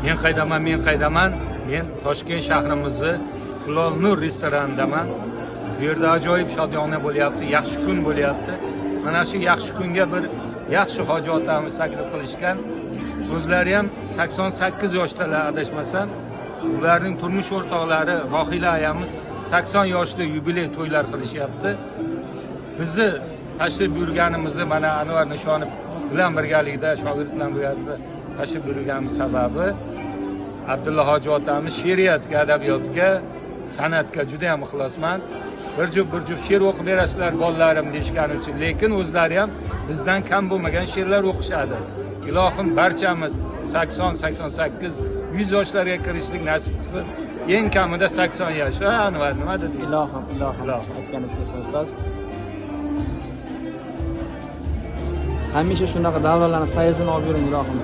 Men qaydaman. Men Toshkent shahrimizni Hilol Nur restoranidaman. Bu yerda ajoyib shodiyona bo'lyapti, yaxshi kun bo'lyapti. Mana shu yaxshi kunga bir yaxshi hoji otamiz taklif qilishgan. O'zlari ham 88 yoshdalar adashmasam. Ularning turmush o'rtoqlari Rohila ayamiz 80 yoshda yubiley to'ylar qilishyapti. Bizni tashrif buyurganimizni mana Anvar Nishonov bilan birgalikda, shogird bilan birgalikda tashrif buyurganimiz sababi Abdulla hoji otamiz she'riyatga, adabiyotga, san'atga juda ham ixlosmand. Bir juft she'r o'qib berasizlar bolalarim deyishgani uchun, lekin o'zlari ham bizdan kam bo'lmagan she'rlar o'qishadi. Ilohim barchamiz 80-88 100 yoshlarga kirishlik nasib qilsin. Eng kamida 80 yosh. Anvar nima dedingiz? Ilohim aytganingizga ustoz. Hamisha shunaqa davralarning fayzini olib yuring ilohim.